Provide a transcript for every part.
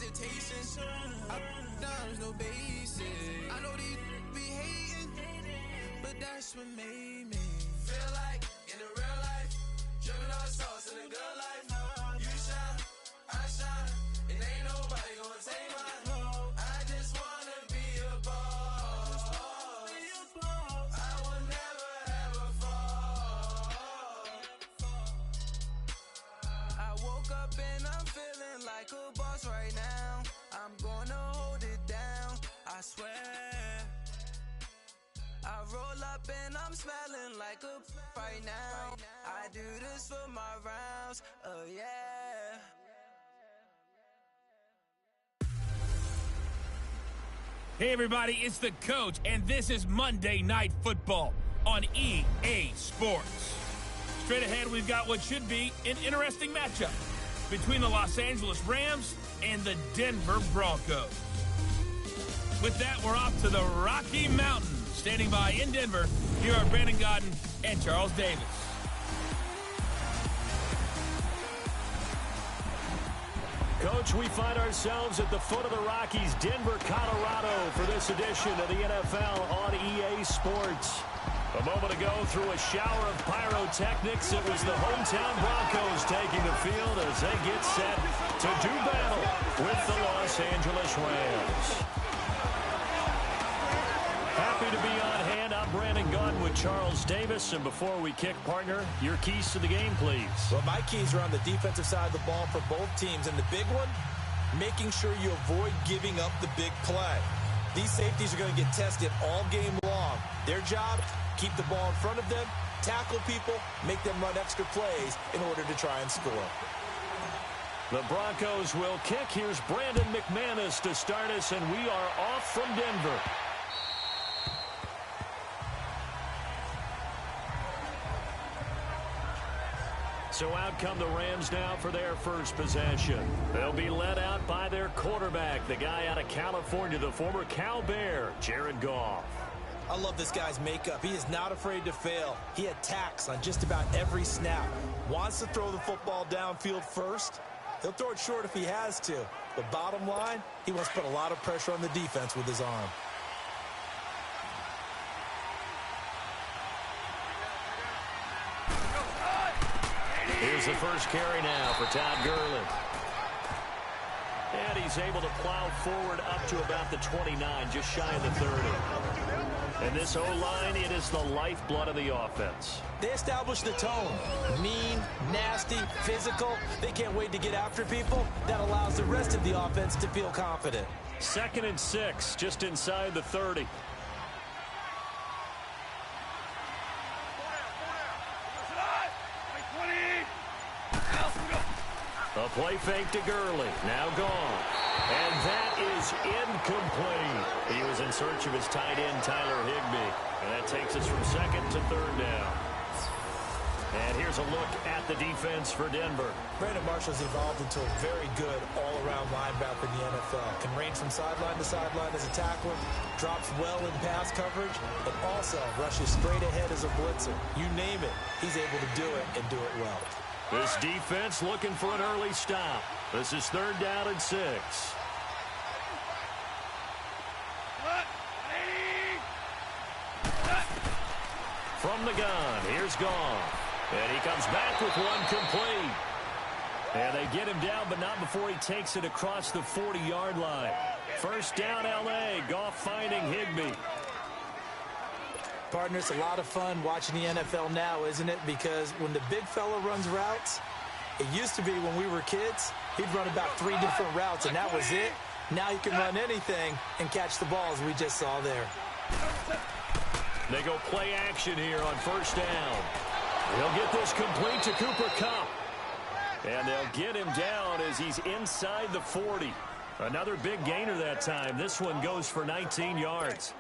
hesitation. I there's no basic. I know these be hating, but that's what made me feel like in the real life, dripping on sauce in the good life. You shine, I shine, and ain't nobody gonna take mine. I just wanna be a boss. I will never ever fall. I woke up and I'm feeling like a boss right now. I'm gonna hold it down, I swear. I roll up and I'm smelling like a right now. I do this for my rounds, oh yeah. Hey everybody, it's the coach, and this is Monday Night Football on EA Sports. Straight ahead, we've got what should be an interesting matchup between the Los Angeles Rams and the Denver Broncos. With that, we're off to the Rocky Mountains. Standing by in Denver, here are Brandon Godden and Charles Davis. Coach, we find ourselves at the foot of the Rockies, Denver, Colorado, for this edition of the NFL on EA Sports. A moment ago, through a shower of pyrotechnics, it was the hometown Broncos taking the field as they get set to do battle with the Los Angeles Rams. Happy to be on hand. I'm Brandon Godden with Charles Davis. And before we kick, partner, your keys to the game, please. Well, my keys are on the defensive side of the ball for both teams. And the big one, making sure you avoid giving up the big play. These safeties are going to get tested all game long. Their job, keep the ball in front of them, tackle people, make them run extra plays in order to try and score. The Broncos will kick. Here's Brandon McManus to start us, and we are off from Denver. So out come the Rams now for their first possession. They'll be led out by their quarterback, the guy out of California, the former Cal Bear, Jared Goff. I love this guy's makeup. He is not afraid to fail. He attacks on just about every snap. Wants to throw the football downfield first. He'll throw it short if he has to. But bottom line, he wants to put a lot of pressure on the defense with his arm. Here's the first carry now for Todd Gurley. And he's able to plow forward up to about the 29, just shy of the 30. And this O-line, it is the lifeblood of the offense. They establish the tone. Mean, nasty, physical. They can't wait to get after people. That allows the rest of the offense to feel confident. 2nd and 6, just inside the 30. A play fake to Gurley, now gone. And that is incomplete. He was in search of his tight end, Tyler Higbee. And that takes us from 2nd to 3rd down. And here's a look at the defense for Denver. Brandon Marshall's evolved into a very good all-around linebacker in the NFL. Can range from sideline to sideline as a tackler, drops well in pass coverage, but also rushes straight ahead as a blitzer. You name it, he's able to do it and do it well. This defense looking for an early stop. This is 3rd down and 6. From the gun, here's Goff. And he comes back with one complete. And they get him down, but not before he takes it across the 40-yard line. First down, L.A. Goff finding Higbee. Partner, it's a lot of fun watching the NFL now, isn't it? Because when the big fella runs routes, it used to be when we were kids, he'd run about 3 different routes, and that was it. Now he can run anything and catch the ball, as we just saw there. They go play action here on first down. He'll get this complete to Cooper Kupp. And they'll get him down as he's inside the 40. Another big gainer that time. This one goes for 19 yards.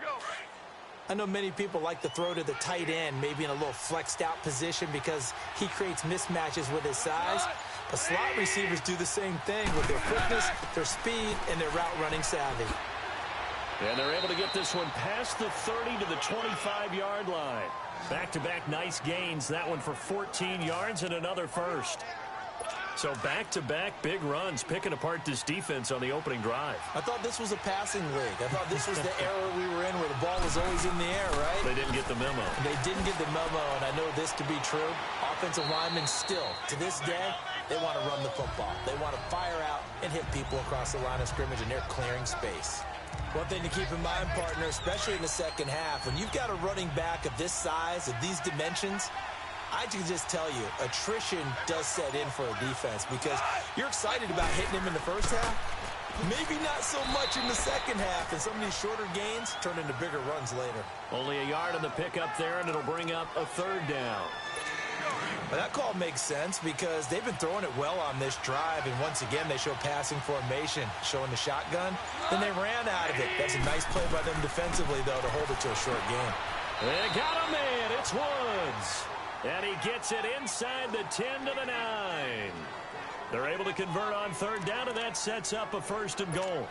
I know many people like to throw to the tight end, maybe in a little flexed out position because he creates mismatches with his size. But slot receivers do the same thing with their quickness, their speed, and their route running savvy. And they're able to get this one past the 30 to the 25-yard line. Back-to-back nice gains. That one for 14 yards and another first. So back-to-back big runs, picking apart this defense on the opening drive. I thought this was a passing league. I thought this was the era we were in where the ball was always in the air, right? They didn't get the memo. They didn't get the memo, and I know this to be true. Offensive linemen still, to this day, they want to run the football. They want to fire out and hit people across the line of scrimmage, and they're clearing space. One thing to keep in mind, partner, especially in the second half, when you've got a running back of this size, of these dimensions, I can just tell you, attrition does set in for a defense because you're excited about hitting him in the first half. Maybe not so much in the second half, and some of these shorter gains turn into bigger runs later. Only a yard on the pickup there, and it'll bring up a third down. Well, that call makes sense because they've been throwing it well on this drive, and once again, they show passing formation, showing the shotgun. Then they ran out of it. That's a nice play by them defensively, though, to hold it to a short game. They got a man. It's Woods. And he gets it inside the 10 to the 9. They're able to convert on third down, and that sets up a first and goal.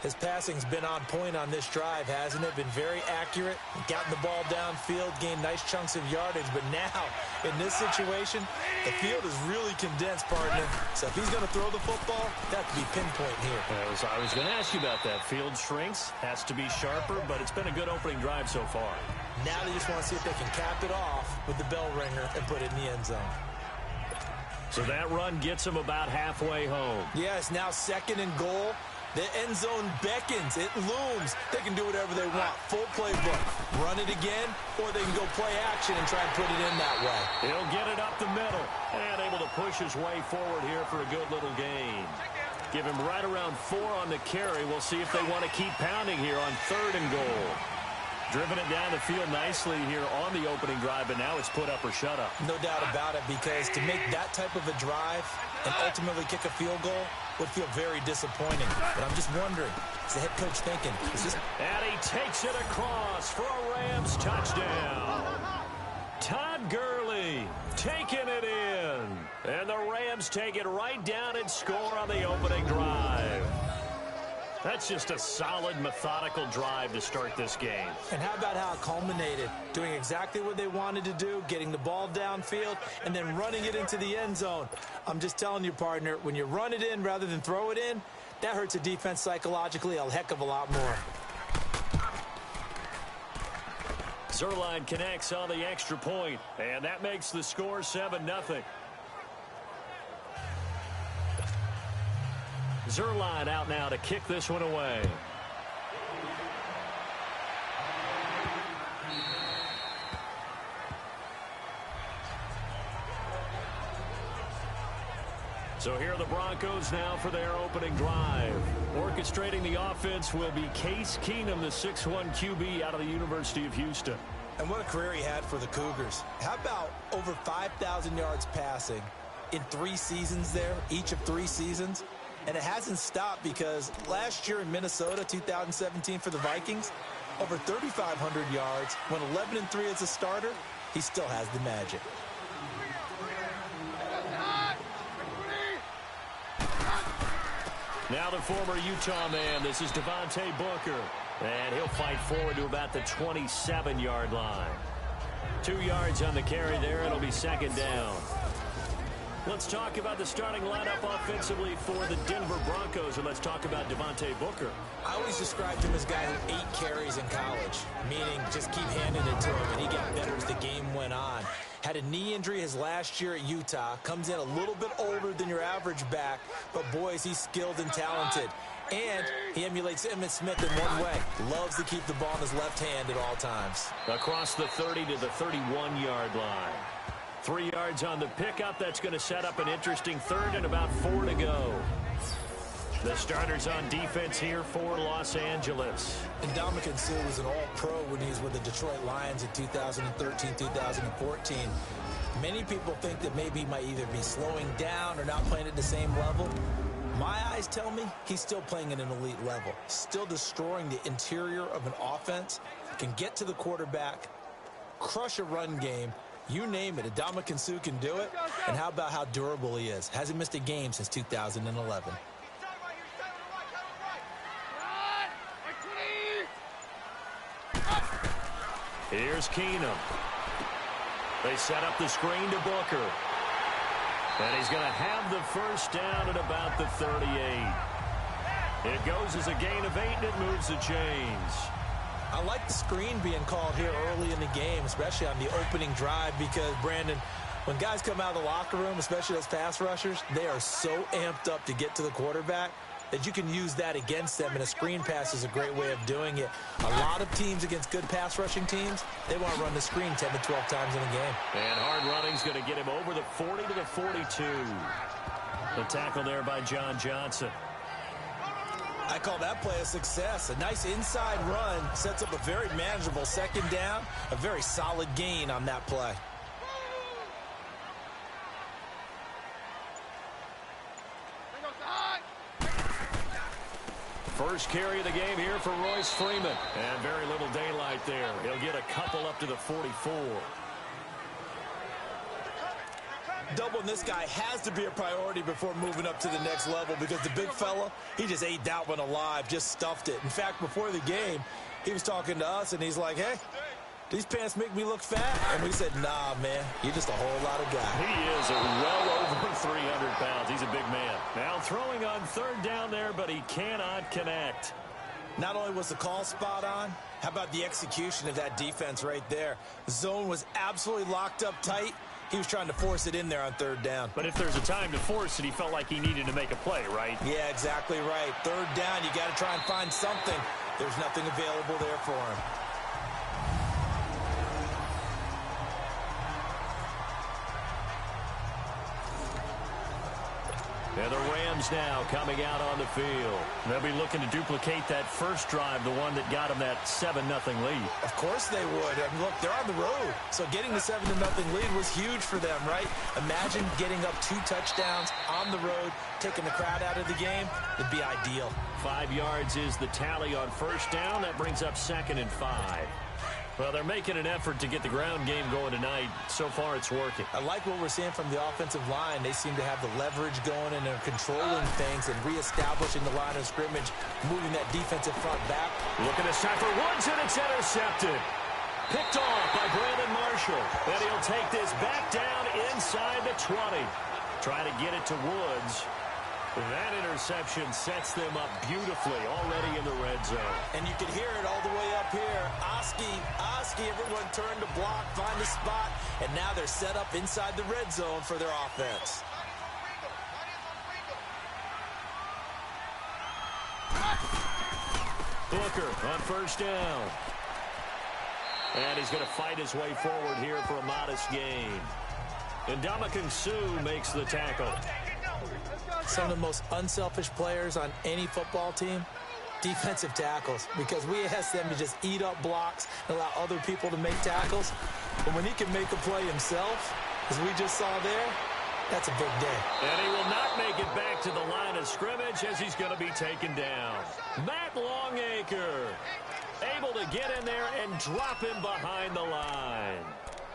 His passing's been on point on this drive, hasn't it? Been very accurate. Gotten the ball downfield, gained nice chunks of yardage. But now, in this situation, the field is really condensed, partner. So if he's going to throw the football, that could be pinpoint here. I was going to ask you about that. Field shrinks, has to be sharper, but it's been a good opening drive so far. Now they just want to see if they can cap it off with the bell ringer and put it in the end zone. So that run gets them about halfway home. Yeah, it's now second and goal. The end zone beckons. It looms. They can do whatever they want. Full playbook. Run it again, or they can go play action and try and put it in that way. He'll get it up the middle and able to push his way forward here for a good little gain. Give him right around 4 on the carry. We'll see if they want to keep pounding here on third and goal. Driven it down the field nicely here on the opening drive, but now it's put up or shut up. No doubt about it, because to make that type of a drive and ultimately kick a field goal would feel very disappointing. But I'm just wondering, is the head coach thinking, is this... And he takes it across for a Rams touchdown. Todd Gurley taking it in. And the Rams take it right down and score on the opening drive. That's just a solid, methodical drive to start this game. And how about how it culminated? Doing exactly what they wanted to do, getting the ball downfield, and then running it into the end zone. I'm just telling you, partner, when you run it in rather than throw it in, that hurts a defense psychologically a heck of a lot more. Zerline connects on the extra point, and that makes the score 7-0. Zerline out now to kick this one away. So here are the Broncos now for their opening drive. Orchestrating the offense will be Case Keenum, the 6'1 QB out of the University of Houston. And what a career he had for the Cougars. How about over 5,000 yards passing in 3 seasons there, each of 3 seasons? And it hasn't stopped because last year in Minnesota, 2017 for the Vikings, over 3,500 yards, went 11-3 as a starter. He still has the magic. Now the former Utah man, this is Devontae Booker. And he'll fight forward to about the 27-yard line. 2 yards on the carry there. It'll be second down. Let's talk about the starting lineup offensively for the Denver Broncos, and let's talk about Devontae Booker. I always described him as a guy who 8 carries in college, meaning just keep handing it to him, and he got better as the game went on. Had a knee injury his last year at Utah, comes in a little bit older than your average back, but boy, is he skilled and talented. And he emulates Emmitt Smith in one way. Loves to keep the ball in his left hand at all times. Across the 30 to the 31-yard line. 3 yards on the pickup. That's going to set up an interesting third and about 4 to go. The starters on defense here for Los Angeles. And Ndamukong Suh was an all-pro when he was with the Detroit Lions in 2013, 2014. Many people think that maybe he might either be slowing down or not playing at the same level. My eyes tell me he's still playing at an elite level, still destroying the interior of an offense, can get to the quarterback, crush a run game. You name it, Ndamukong Suh can do it. And how about how durable he is? Hasn't missed a game since 2011. Here's Keenum. They set up the screen to Booker. And he's going to have the first down at about the 38. It goes as a gain of 8, and it moves the chains. I like the screen being called here early in the game, especially on the opening drive, because, Brandon, when guys come out of the locker room, especially those pass rushers, they are so amped up to get to the quarterback that you can use that against them, and a screen pass is a great way of doing it. A lot of teams against good pass rushing teams, they want to run the screen 10 to 12 times in a game. And hard running's going to get him over the 40 to the 42. The tackle there by John Johnson. I call that play a success. A nice inside run sets up a very manageable second down, a very solid gain on that play. First carry of the game here for Royce Freeman. And very little daylight there. He'll get a couple up to the 44. Doubling this guy has to be a priority before moving up to the next level, because the big fella, he just ate that one alive, just stuffed it. In fact, before the game, he was talking to us, and he's like, hey, these pants make me look fat. And we said, nah, man, you're just a whole lot of guy. He is well over 300 pounds. He's a big man. Now throwing on third down there, but he cannot connect. Not only was the call spot on, how about the execution of that defense right there? The zone was absolutely locked up tight. He was trying to force it in there on third down. But if there's a time to force it, he felt like he needed to make a play, right? Yeah, exactly right. Third down, you got to try and find something. There's nothing available there for him. And the Rams now coming out on the field. They'll be looking to duplicate that first drive, the one that got them that 7-0 lead. Of course they would. I mean, look, they're on the road. So getting the 7-0 lead was huge for them, right? Imagine getting up 2 touchdowns on the road, taking the crowd out of the game. It'd be ideal. 5 yards is the tally on first down. That brings up 2nd and 5. Well, they're making an effort to get the ground game going tonight. So far, it's working. I like what we're seeing from the offensive line. They seem to have the leverage going, and they're controlling things and reestablishing the line of scrimmage, moving that defensive front back. Looking to shot for Woods, and it's intercepted. Picked off by Brandon Marshall. And he'll take this back down inside the 20. Trying to get it to Woods. That interception sets them up beautifully already in the red zone. And you can hear it all the way up here. Oski, everyone turned to block, find a spot, and now they're set up inside the red zone for their offense. Booker on first down. And he's going to fight his way forward here for a modest gain. And Ndamukong Suh makes the tackle. Some of the most unselfish players on any football team, defensive tackles, because we ask them to just eat up blocks and allow other people to make tackles. But when he can make a play himself, as we just saw there, that's a big day. And he will not make it back to the line of scrimmage as he's going to be taken down. Matt Longacre able to get in there and drop him behind the line.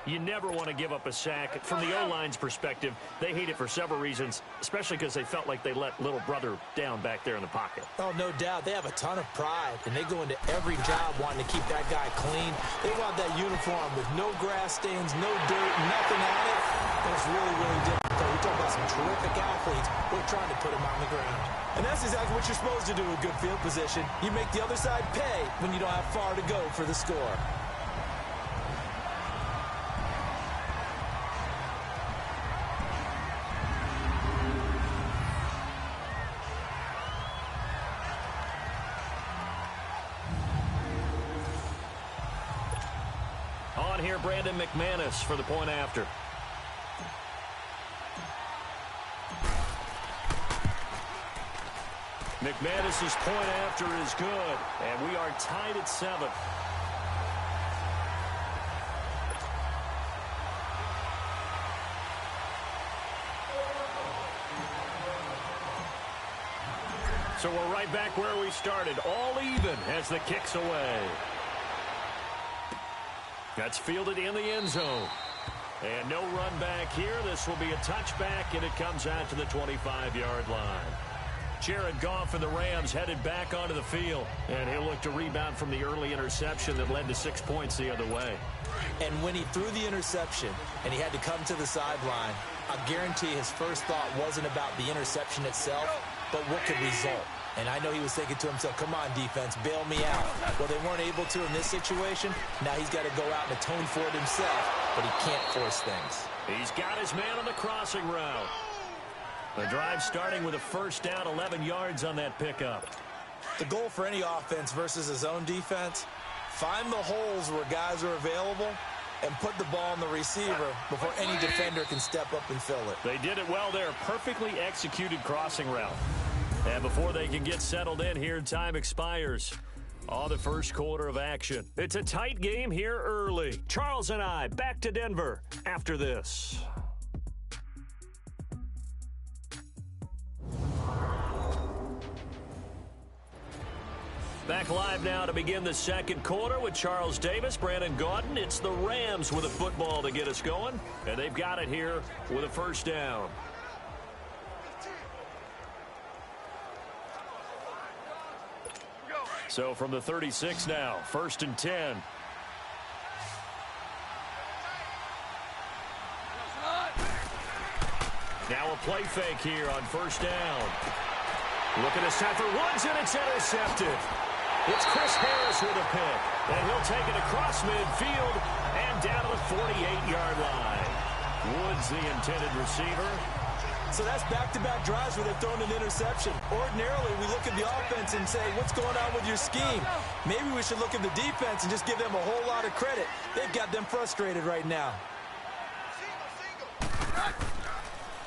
You never want to give up a sack. From the O-line's perspective, they hate it for several reasons, especially because they felt like they let little brother down back there in the pocket. Oh, no doubt. They have a ton of pride, and they go into every job wanting to keep that guy clean. They want that uniform with no grass stains, no dirt, nothing on it. And it's really, really difficult. We talk about some terrific athletes. We're trying to put them on the ground. And that's exactly what you're supposed to do with good field position. You make the other side pay when you don't have far to go for the score. Here, Brandon McManus for the point after. McManus's point after is good, and we are tied at 7. So we're right back where we started, all even as the kick's away. That's fielded in the end zone. And no run back here. This will be a touchback, and it comes out to the 25-yard line. Jared Goff and the Rams headed back onto the field. And he'll look to rebound from the early interception that led to 6 points the other way. And when he threw the interception and he had to come to the sideline, I guarantee his first thought wasn't about the interception itself, but what could result. And I know he was thinking to himself, come on, defense, bail me out. Well, they weren't able to in this situation. Now he's got to go out and atone for it himself, but he can't force things. He's got his man on the crossing route. The drive starting with a first down, 11 yards on that pickup. The goal for any offense versus his own defense, find the holes where guys are available and put the ball on the receiver before any defender can step up and fill it. They did it well there. Perfectly executed crossing route. And before they can get settled in here, time expires on the first quarter of action. It's a tight game here early. Charles and I back to Denver after this. Back live now to begin the second quarter with Charles Davis, Brandon Gaudin. It's the Rams with a football to get us going, and they've got it here with a first down. So from the 36 now, 1st and 10. Now a play fake here on first down. Looking to set for Woods, and it's intercepted. It's Chris Harris with a pick, and he'll take it across midfield and down to the 48-yard line. Woods, the intended receiver. So that's back-to-back drives where they've thrown an interception. Ordinarily, we look at the offense and say, what's going on with your scheme? Maybe we should look at the defense and just give them a whole lot of credit. They've got them frustrated right now.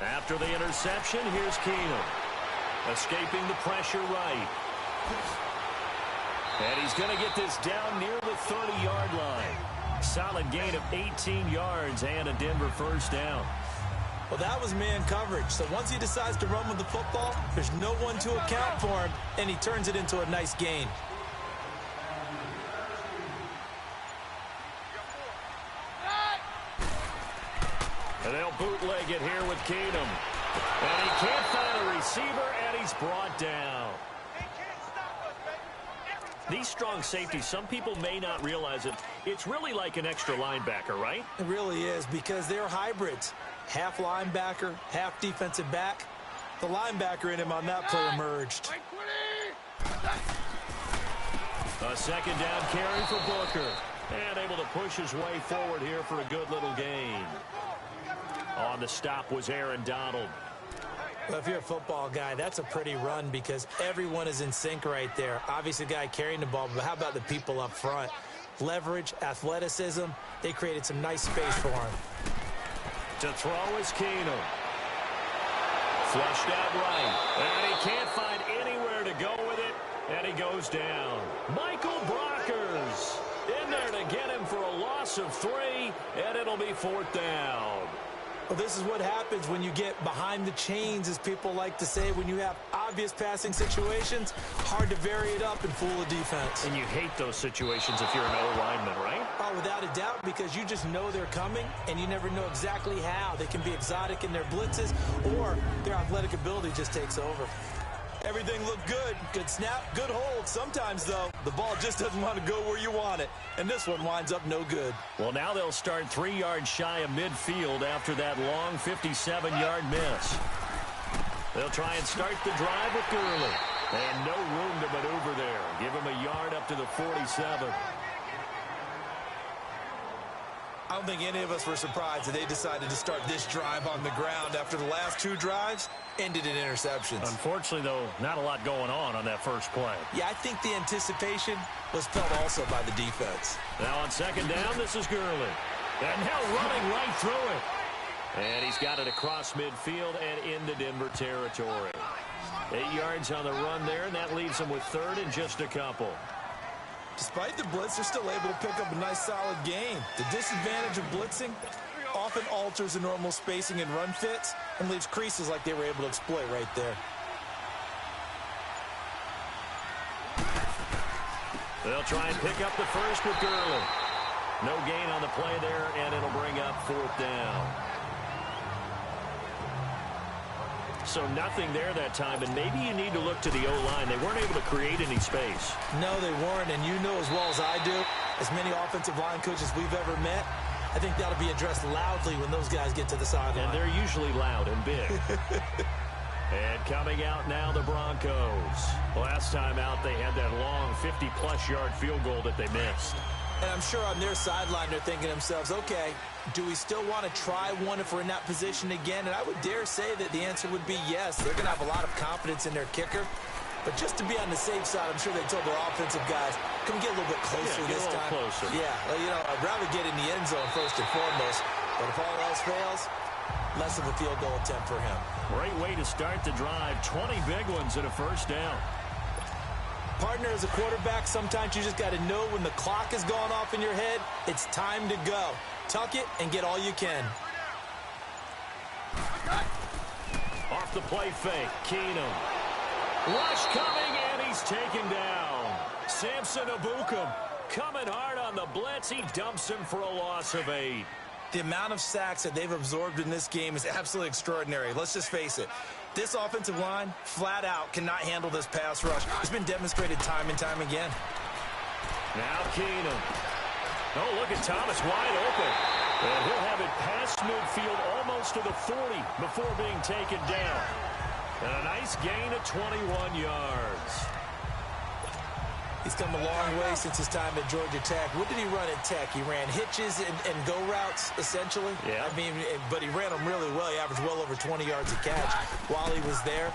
After the interception, here's Keenum. Escaping the pressure right. And he's going to get this down near the 30-yard line. Solid gain of 18 yards and a Denver first down. Well, that was man coverage. So once he decides to run with the football, there's no one to account for him, and he turns it into a nice gain. And they'll bootleg it here with Keenum. And he can't find a receiver, and he's brought down. These strong safeties, some people may not realize it. It's really like an extra linebacker, right? It really is, because they're hybrids. Half linebacker, half defensive back. The linebacker in him on that play emerged. A second down carry for Booker. And able to push his way forward here for a good little gain. On the stop was Aaron Donald. Well, if you're a football guy, that's a pretty run because everyone is in sync right there. Obviously, the guy carrying the ball, but how about the people up front? Leverage, athleticism, they created some nice space for him. To throw is Keenum. Flushed out right. And he can't find anywhere to go with it, and he goes down. Michael Brockers in there to get him for a loss of 3, and it'll be 4th down. Well, this is what happens when you get behind the chains, as people like to say. When you have obvious passing situations, hard to vary it up and fool the defense. And you hate those situations if you're an O-lineman, right? Oh, without a doubt, because you just know they're coming, and you never know exactly how. They can be exotic in their blitzes, or their athletic ability just takes over. Everything looked good. Good snap, good hold. Sometimes, though, the ball just doesn't want to go where you want it. And this one winds up no good. Well, now they'll start 3 yards shy of midfield after that long 57-yard miss. They'll try and start the drive with Gurley. And no room to maneuver there. Give him a yard up to the 47. I don't think any of us were surprised that they decided to start this drive on the ground after the last 2 drives ended in interceptions. Unfortunately, though, not a lot going on that first play. Yeah, I think the anticipation was felt also by the defense. Now on second down, this is Gurley. And now running right through it. And he's got it across midfield and into Denver territory. 8 yards on the run there, and that leaves them with 3rd and just a couple. Despite the blitz, they're still able to pick up a nice solid gain. The disadvantage of blitzing often alters the normal spacing and run fits and leaves creases like they were able to exploit right there. They'll try and pick up the first with Gurley. No gain on the play there, and it'll bring up 4th down. So nothing there that time, and maybe you need to look to the O-line. They weren't able to create any space. No, they weren't, and you know as well as I do, as many offensive line coaches we've ever met, I think that'll be addressed loudly when those guys get to the sideline. And they're usually loud and big. And coming out now, the Broncos. Last time out, they had that long 50-plus yard field goal that they missed. And I'm sure on their sideline, they're thinking to themselves, okay, do we still want to try one if we're in that position again? And I would dare say that the answer would be yes. They're going to have a lot of confidence in their kicker. But just to be on the safe side, I'm sure they told their offensive guys, come get a little bit closer this time. Closer. Yeah, well, you know, I'd rather get in the end zone first and foremost. But if all else fails, less of a field goal attempt for him. Great way to start the drive. 20 big ones and a first down. Partner, as a quarterback, sometimes you just got to know when the clock is going off in your head, it's time to go. Tuck it and get all you can. Off the play fake, Keenum. Rush coming, and he's taken down. Samson Ebukam coming hard on the blitz. He dumps him for a loss of 8. The amount of sacks that they've absorbed in this game is absolutely extraordinary. Let's just face it. This offensive line, flat out, cannot handle this pass rush. It's been demonstrated time and time again. Now Keenum. Oh, look at Thomas wide open. And he'll have it past midfield almost to the 40 before being taken down. And a nice gain of 21 yards. He's come a long way since his time at Georgia Tech. What did he run at Tech? He ran hitches and go routes, essentially. Yeah. I mean, but he ran them really well. He averaged well over 20 yards a catch while he was there.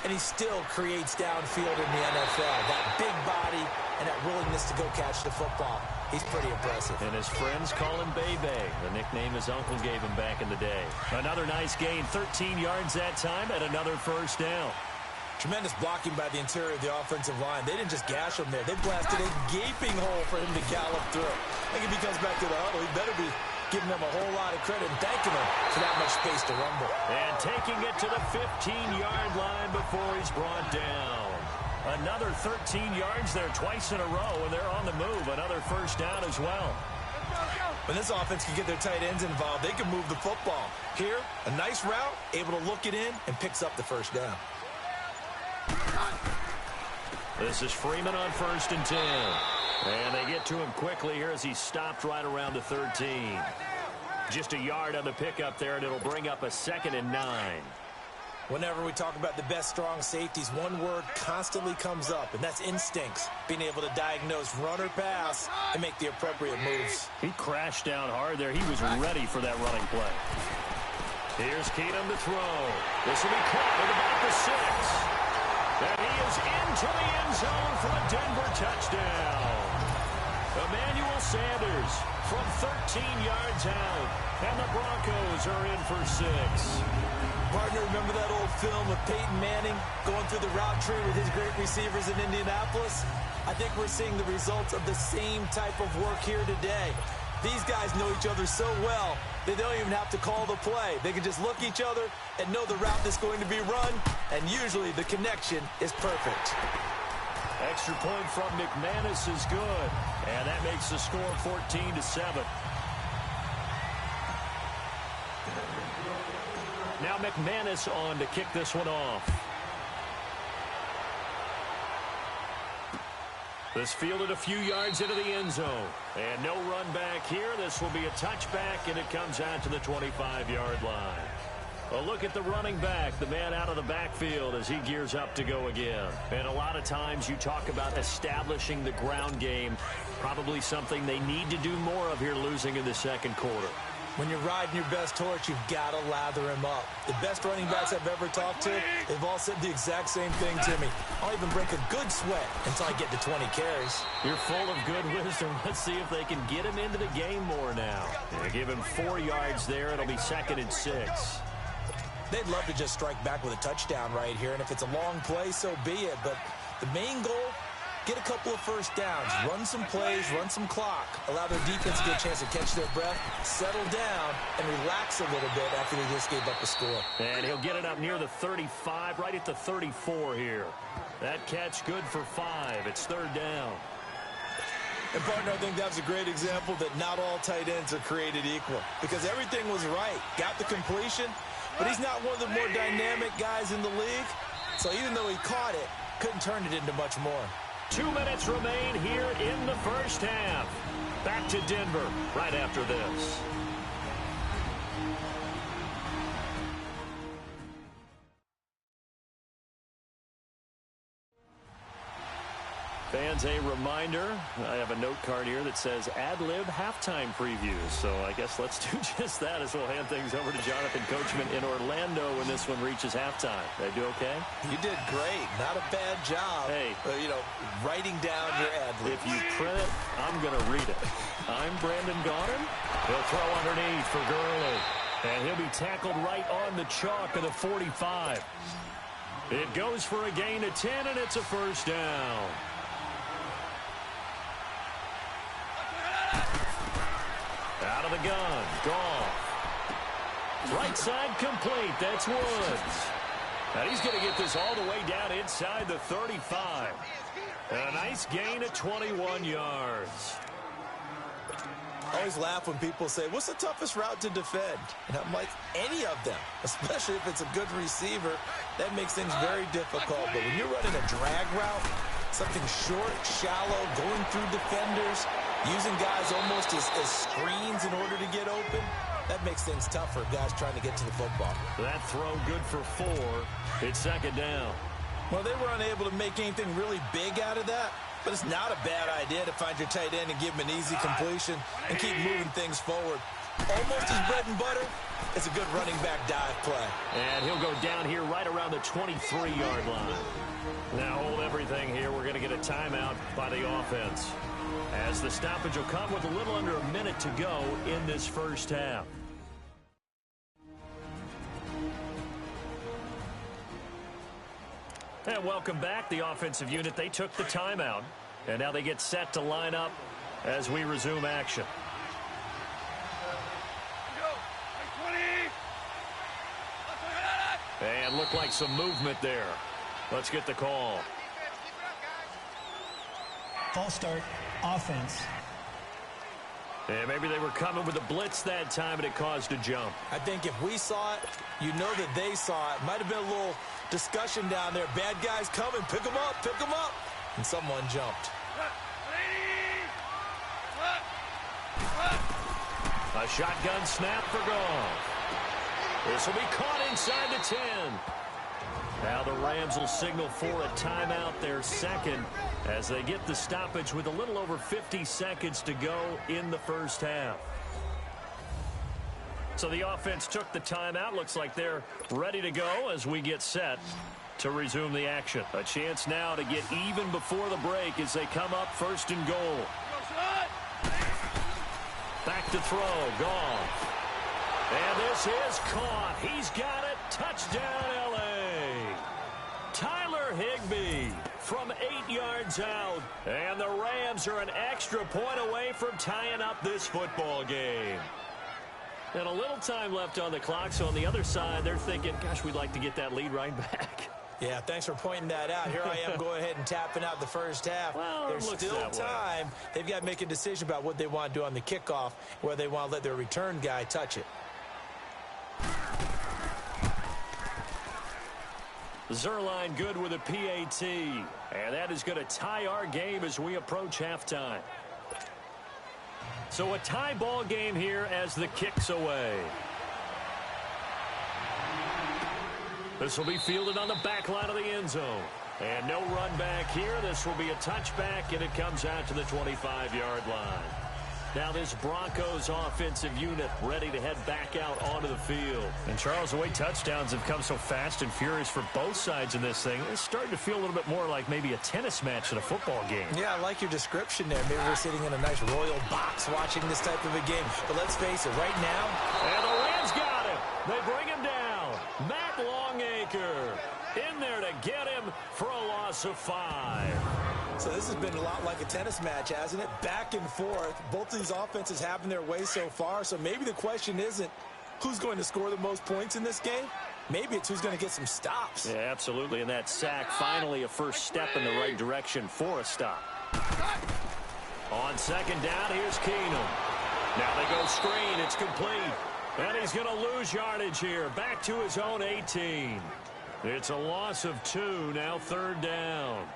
And he still creates downfield in the NFL. That big body and that willingness to go catch the football. He's pretty impressive. And his friends call him Bebe, the nickname his uncle gave him back in the day. Another nice gain, 13 yards that time, and another first down. Tremendous blocking by the interior of the offensive line. They didn't just gash him there. They blasted a gaping hole for him to gallop through. I think if he comes back to the huddle, he better be giving them a whole lot of credit and thanking them for that much space to rumble. And taking it to the 15-yard line before he's brought down. Another 13 yards there twice in a row, and they're on the move. Another first down as well. When this offense can get their tight ends involved, they can move the football. Here, a nice route, able to look it in, and picks up the first down. This is Freeman on 1st and 10. And they get to him quickly here as he stopped right around the 13. Just a yard on the pickup there, and it'll bring up a 2nd and 9. Whenever we talk about the best strong safeties, one word constantly comes up, and that's instincts. Being able to diagnose run or pass and make the appropriate moves. He crashed down hard there. He was ready for that running play. Here's Keenum to throw. This will be caught at about the 6. And he is into the end zone for a Denver touchdown. Emmanuel Sanders from 13 yards out. And the Broncos are in for 6. Partner, remember that old film of Peyton Manning going through the route tree with his great receivers in Indianapolis? I think we're seeing the results of the same type of work here today. These guys know each other so well, they don't even have to call the play. They can just look each other and know the route that's going to be run, and usually the connection is perfect. Extra point from McManus is good, and that makes the score 14-7. Now McManus on to kick this one off. This fielded a few yards into the end zone. And no run back here. This will be a touchback, and it comes out to the 25-yard line. A look at the running back, the man out of the backfield as he gears up to go again. And a lot of times you talk about establishing the ground game, probably something they need to do more of here losing in the second quarter. When you're riding your best horse, you've got to lather him up. The best running backs I've ever talked to, they've all said the exact same thing to me. I'll even break a good sweat until I get to 20 carries. You're full of good wisdom. Let's see if they can get him into the game more now. They give him 4 yards there. It'll be 2nd and 6. They'd love to just strike back with a touchdown right here, and if it's a long play, so be it. But the main goal, get a couple of first downs, run some plays, run some clock, allow their defense to get a chance to catch their breath, settle down, and relax a little bit after they just gave up a score. And he'll get it up near the 35, right at the 34 here. That catch good for 5. It's 3rd down. And, partner, I think that's a great example that not all tight ends are created equal, because everything was right. Got the completion, but he's not one of the more dynamic guys in the league. So even though he caught it, couldn't turn it into much more. 2 minutes remain here in the first half. Back to Denver right after this. Fans, a reminder, I have a note card here that says ad-lib halftime previews. So I guess let's do just that as we'll hand things over to Jonathan Coachman in Orlando when this one reaches halftime. Did I do okay? You did great. Not a bad job. Hey. Writing down your ad-lib. If you print it, I'm going to read it. I'm Brandon Gaudin. He'll throw underneath for Gurley. And he'll be tackled right on the chalk of the 45. It goes for a gain of 10, and it's a first down. Out of the gun, Goff. Right side complete, that's Woods. And he's going to get this all the way down inside the 35. And a nice gain of 21 yards. I always laugh when people say, what's the toughest route to defend? And I'm like, any of them, especially if it's a good receiver. That makes things very difficult. But when you're running a drag route, something short, shallow, going through defenders, using guys almost as screens in order to get open, that makes things tough for guys trying to get to the football. That throw good for 4. It's second down. Well, they were unable to make anything really big out of that, but it's not a bad idea to find your tight end and give him an easy completion and keep moving things forward. Almost his bread and butter. It's a good running back dive play. And he'll go down here right around the 23-yard line. Now hold everything here. We're going to get a timeout by the offense, as the stoppage will come with a little under a minute to go in this first half. And welcome back. The offensive unit, they took the timeout, and now they get set to line up as we resume action. And looked like some movement there. Let's get the call. False start, offense. And maybe they were coming with a blitz that time, and it caused a jump. I think if we saw it, you know that they saw it. Might have been a little discussion down there. Bad guys coming. Pick them up. Pick them up. And someone jumped. A shotgun snap for Goff. This will be caught inside the 10. Now the Rams will signal for a timeout, their second, as they get the stoppage with a little over 50 seconds to go in the first half. So the offense took the timeout. Looks like they're ready to go as we get set to resume the action. A chance now to get even before the break as they come up first and goal. Back to throw, Goff. And this is caught. He's got it. Touchdown, L.A. Tyler Higbee from 8 yards out. And the Rams are an extra point away from tying up this football game. And a little time left on the clock, so on the other side, they're thinking, gosh, we'd like to get that lead right back. Yeah, thanks for pointing that out. Here I am going ahead and tapping out the first half. Well, there's still time. They've got to make a decision about what they want to do on the kickoff, where they want to let their return guy touch it. Zerline good with a PAT. And that is going to tie our game as we approach halftime. So a tie ball game here as the kick's away. This will be fielded on the back line of the end zone. And no run back here. This will be a touchback, and it comes out to the 25-yard line. Now this Broncos offensive unit ready to head back out onto the field. And Charles, the way touchdowns have come so fast and furious for both sides in this thing, it's starting to feel a little bit more like maybe a tennis match than a football game. Yeah, I like your description there. Maybe we're sitting in a nice royal box watching this type of a game. But let's face it, right now. And the Rams got him. They bring him down. Matt Longacre in there to get him for a loss of 5. So this has been a lot like a tennis match, hasn't it? Back and forth. Both of these offenses having their way so far. So maybe the question isn't who's going to score the most points in this game. Maybe it's who's going to get some stops. Yeah, absolutely. And that sack, finally a first step in the right direction for a stop. On second down, here's Keenum. Now they go screen. It's complete. And he's going to lose yardage here. Back to his own 18. It's a loss of 2. Now third down.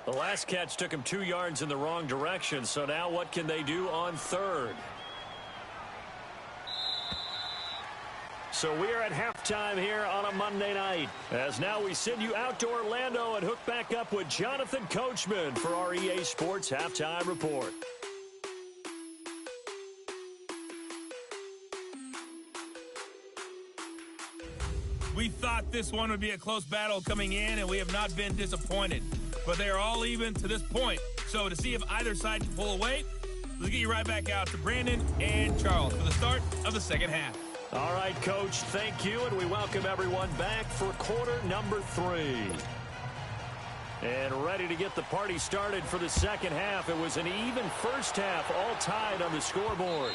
The last catch took him 2 yards in the wrong direction, so now what can they do on third? So we are at halftime here on a Monday night, as now we send you out to Orlando and hook back up with Jonathan Coachman for our EA Sports Halftime Report. We thought this one would be a close battle coming in, and we have not been disappointed. But they are all even to this point. So to see if either side can pull away, let's get you right back out to Brandon and Charles for the start of the second half. All right, Coach, thank you, and we welcome everyone back for quarter number 3. And ready to get the party started for the second half. It was an even first half, all tied on the scoreboard.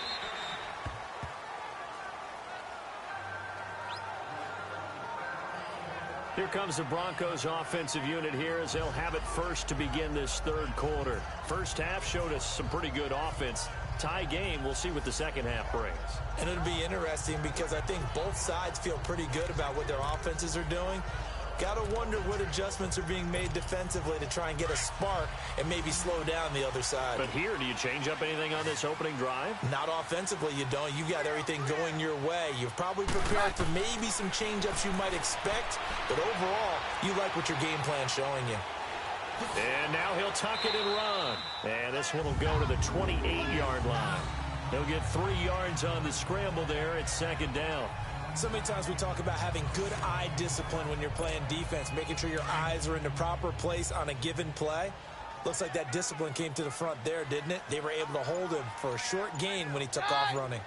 Here comes the Broncos offensive unit here as they'll have it first to begin this third quarter. First half showed us some pretty good offense. Tie game, we'll see what the second half brings. And it'll be interesting because I think both sides feel pretty good about what their offenses are doing. Got to wonder what adjustments are being made defensively to try and get a spark and maybe slow down the other side. But here, do you change up anything on this opening drive? Not offensively, you don't. You've got everything going your way. You've probably prepared for maybe some change-ups you might expect, but overall, you like what your game plan's showing you. And now he'll tuck it and run. And this one will go to the 28-yard line. He'll get 3 yards on the scramble there at second down. So many times we talk about having good eye discipline when you're playing defense, making sure your eyes are in the proper place on a given play. Looks like that discipline came to the front there, didn't it? They were able to hold him for a short gain when he took off running.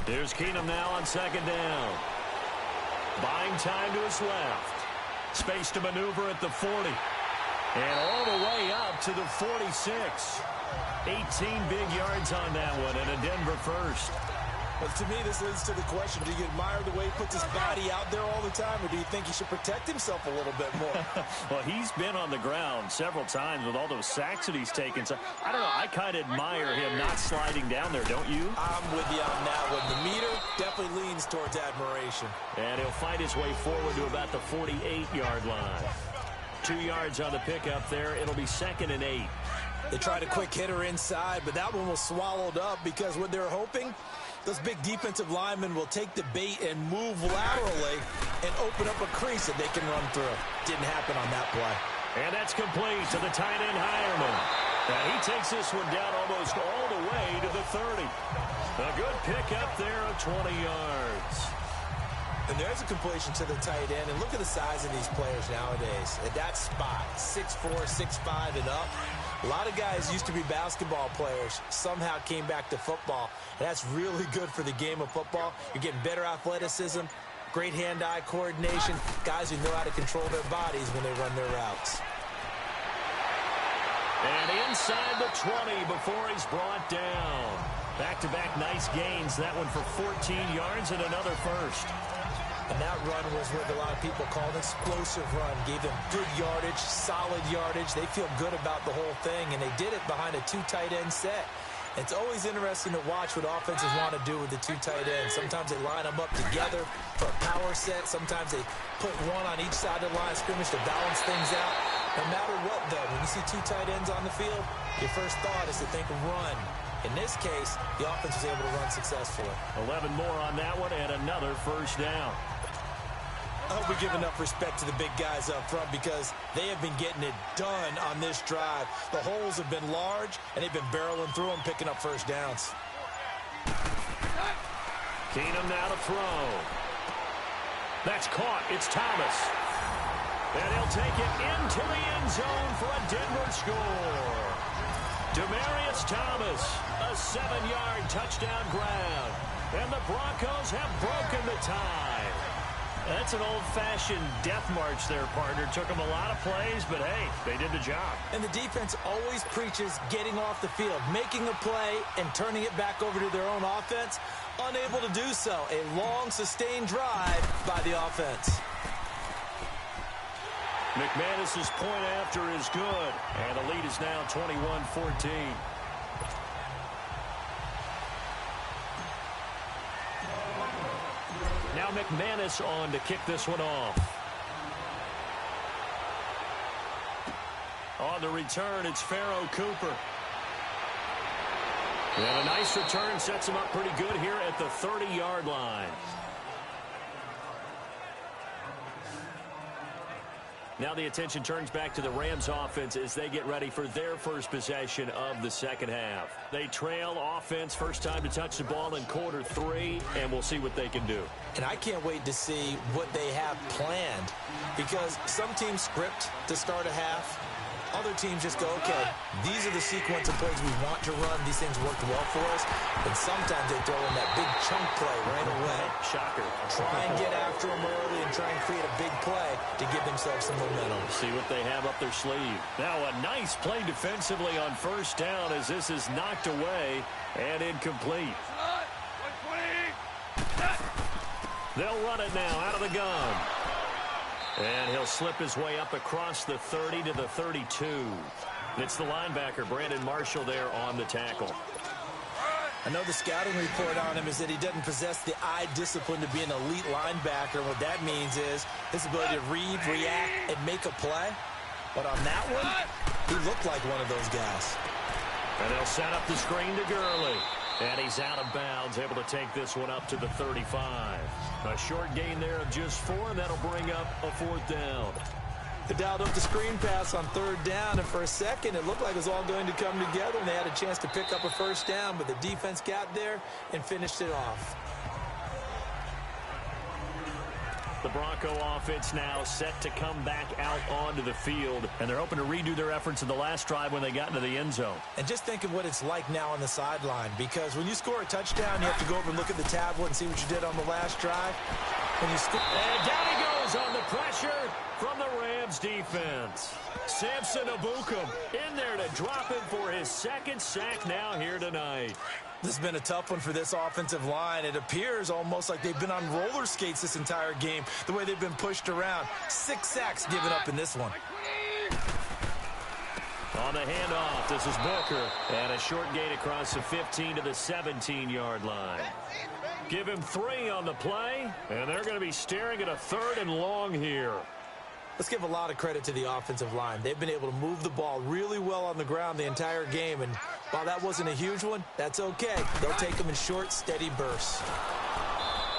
Here's Keenum now on second down. Buying time to his left. Space to maneuver at the 40. And all the way up to the 46. 18 big yards on that one, and a Denver first. But to me, this leads to the question, do you admire the way he puts his body out there all the time, or do you think he should protect himself a little bit more? Well, he's been on the ground several times with all those sacks that he's taken. So, I don't know, I kind of admire him not sliding down there, don't you? I'm with you on that one. The meter definitely leans towards admiration. And he'll fight his way forward to about the 48-yard line. 2 yards on the pickup there. It'll be 2nd and 8. They tried a quick hitter inside, but that one was swallowed up because what they're hoping, those big defensive linemen will take the bait and move laterally and open up a crease that they can run through. Didn't happen on that play. And that's complete to the tight end Hireman. And he takes this one down almost all the way to the 30. A good pickup there of 20 yards. And there's a completion to the tight end. And look at the size of these players nowadays. At that spot, 6'4", 6'5", and up. A lot of guys used to be basketball players, somehow came back to football. And that's really good for the game of football. You're getting better athleticism, great hand-eye coordination, guys who know how to control their bodies when they run their routes. And inside the 20 before he's brought down. Back-to-back nice gains. That one for 14 yards and another first. And that run was what a lot of people call an explosive run. Gave them good yardage, solid yardage. They feel good about the whole thing, and they did it behind a 2 tight end set. It's always interesting to watch what offenses want to do with the 2 tight ends. Sometimes they line them up together for a power set. Sometimes they put one on each side of the line of scrimmage to balance things out. No matter what, though, when you see 2 tight ends on the field, your first thought is to think run. In this case, the offense was able to run successfully. 11 more on that one and another first down. I hope we give enough respect to the big guys up front because they have been getting it done on this drive. The holes have been large, and they've been barreling through them, picking up first downs. Keenum now to throw. That's caught. It's Thomas. And he'll take it into the end zone for a Denver score. Demaryius Thomas, a 7-yard touchdown grab. And the Broncos have broken the tie. That's an old-fashioned death march there, partner. Took them a lot of plays, but, hey, they did the job. And the defense always preaches getting off the field, making a play, and turning it back over to their own offense. Unable to do so. A long, sustained drive by the offense. McManus's point after is good, and the lead is now 21-14. Now McManus on to kick this one off. On the return, it's Pharaoh Cooper. And a nice return sets him up pretty good here at the 30-yard line. Now the attention turns back to the Rams offense as they get ready for their first possession of the second half. They trail offense, first time to touch the ball in quarter 3, and we'll see what they can do. And I can't wait to see what they have planned, because some teams script to start a half. Other teams just go, okay, these are the sequence of plays we want to run. These things worked well for us. And sometimes they throw in that big chunk play right away. Shocker. Try and get after them early and try and create a big play to give themselves some momentum. See what they have up their sleeve. Now a nice play defensively on first down as this is knocked away and incomplete. They'll run it now out of the gun. And he'll slip his way up across the 30 to the 32. It's the linebacker, Brandon Marshall, there on the tackle. I know the scouting report on him is that he doesn't possess the eye discipline to be an elite linebacker. What that means is his ability to read, react, and make a play. But on that one, he looked like one of those guys. And they'll set up the screen to Gurley. And he's out of bounds, able to take this one up to the 35. A short gain there of just 4, and that'll bring up a 4th down. They dialed up the screen pass on 3rd down, and for a second it looked like it was all going to come together, and they had a chance to pick up a first down, but the defense got there and finished it off. The Bronco offense now set to come back out onto the field, and they're hoping to redo their efforts in the last drive when they got into the end zone. And just think of what it's like now on the sideline, because when you score a touchdown, you have to go over and look at the tablet and see what you did on the last drive. When you score, and down he goes on the pressure from the Rams defense. Samson Abukum in there to drop him for his 2nd sack now here tonight. This has been a tough one for this offensive line. It appears almost like they've been on roller skates this entire game, the way they've been pushed around. 6 sacks given up in this one. On the handoff, this is Booker. And a short gain across the 15 to the 17-yard line. Give him 3 on the play, and they're going to be staring at a 3rd and long here. Let's give a lot of credit to the offensive line. They've been able to move the ball really well on the ground the entire game, and while that wasn't a huge one, that's okay. They'll take them in short, steady bursts.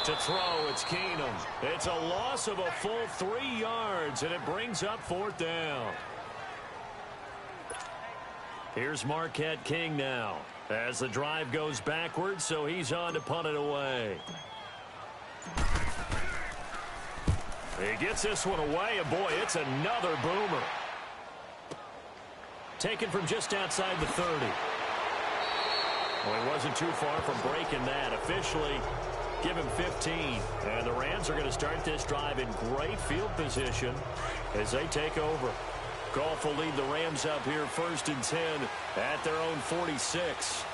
To throw, it's Keenum. It's a loss of a full 3 yards, and it brings up 4th down. Here's Marquette King now as the drive goes backwards, so he's on to punt it away. He gets this one away, and boy, it's another boomer. Taken from just outside the 30. Well, he wasn't too far from breaking that. Officially, give him 15. And the Rams are going to start this drive in great field position as they take over. Goff will lead the Rams up here 1st and 10 at their own 46.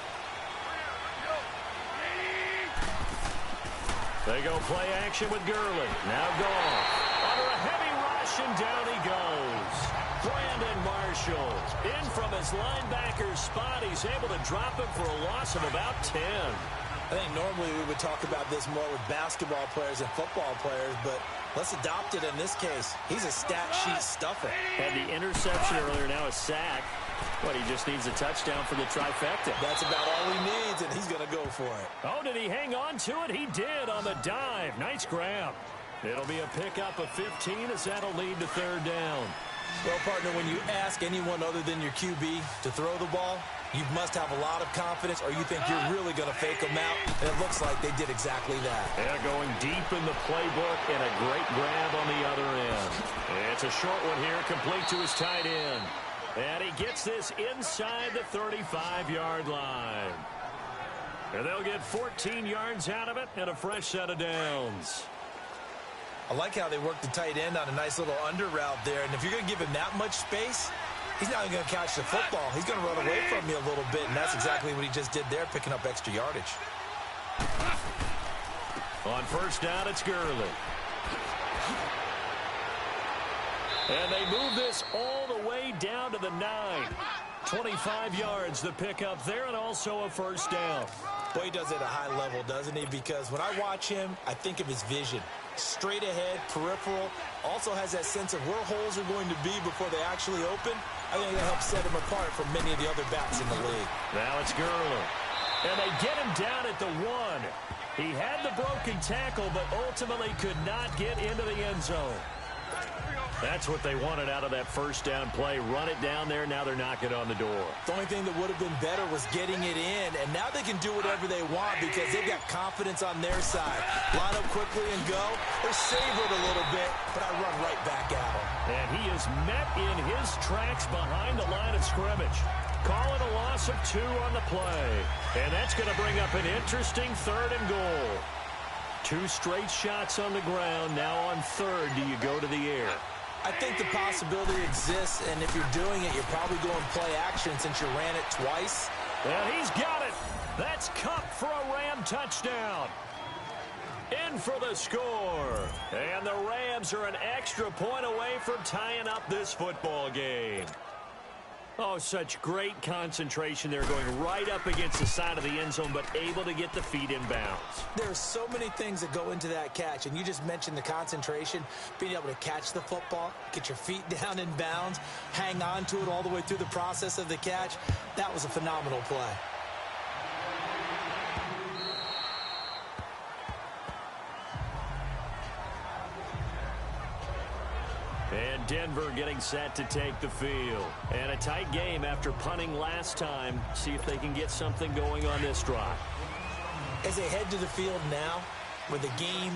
They go play action with Gurley. Now Goff. Under a heavy rush, and down he goes. Brandon Marshall in from his linebacker's spot. He's able to drop him for a loss of about 10. I think normally we would talk about this more with basketball players and football players, but let's adopt it in this case. He's a stat sheet stuffer. Had the interception earlier, now a sack. But he just needs a touchdown for the trifecta. That's about all he needs, and he's going to go for it. Oh, did he hang on to it? He did on the dive. Nice grab. It'll be a pickup of 15 as that'll lead to 3rd down. Well, partner, when you ask anyone other than your QB to throw the ball, you must have a lot of confidence, or you think you're really going to fake them out, and it looks like they did exactly that. Yeah, going deep in the playbook, and a great grab on the other end. It's a short one here, complete to his tight end. And he gets this inside the 35-yard line. And they'll get 14 yards out of it and a fresh set of downs. I like how they work the tight end on a nice little under route there. And if you're going to give him that much space, he's not going to catch the football. He's going to run away from you a little bit, and that's exactly what he just did there, picking up extra yardage. On first down, it's Gurley. And they move this all the way down to the 9. 25 yards the pickup there, and also a first down. Boy, he does it at a high level, doesn't he? Because when I watch him, I think of his vision. Straight ahead, peripheral. Also has that sense of where holes are going to be before they actually open. I think that helps set him apart from many of the other backs in the league. Now it's Gurley. And they get him down at the 1. He had the broken tackle, but ultimately could not get into the end zone. That's what they wanted out of that first down play. Run it down there. Now they're knocking on the door. The only thing that would have been better was getting it in. And now they can do whatever they want because they've got confidence on their side. Line up quickly and go. Or savor it a little bit, but I run right back at him. And he is met in his tracks behind the line of scrimmage. Call it a loss of 2 on the play. And that's going to bring up an interesting 3rd and goal. 2 straight shots on the ground. Now on 3rd, do you go to the air? I think the possibility exists, and if you're doing it, you're probably going play action since you ran it twice. And he's got it. That's Kupp for a Ram touchdown. In for the score. And the Rams are an extra point away from tying up this football game. Oh, such great concentration there, going right up against the side of the end zone, but able to get the feet in bounds. There are so many things that go into that catch, and you just mentioned the concentration, being able to catch the football, get your feet down in bounds, hang on to it all the way through the process of the catch. That was a phenomenal play. And Denver getting set to take the field. And a tight game after punting last time. See if they can get something going on this drive. As they head to the field now, with the game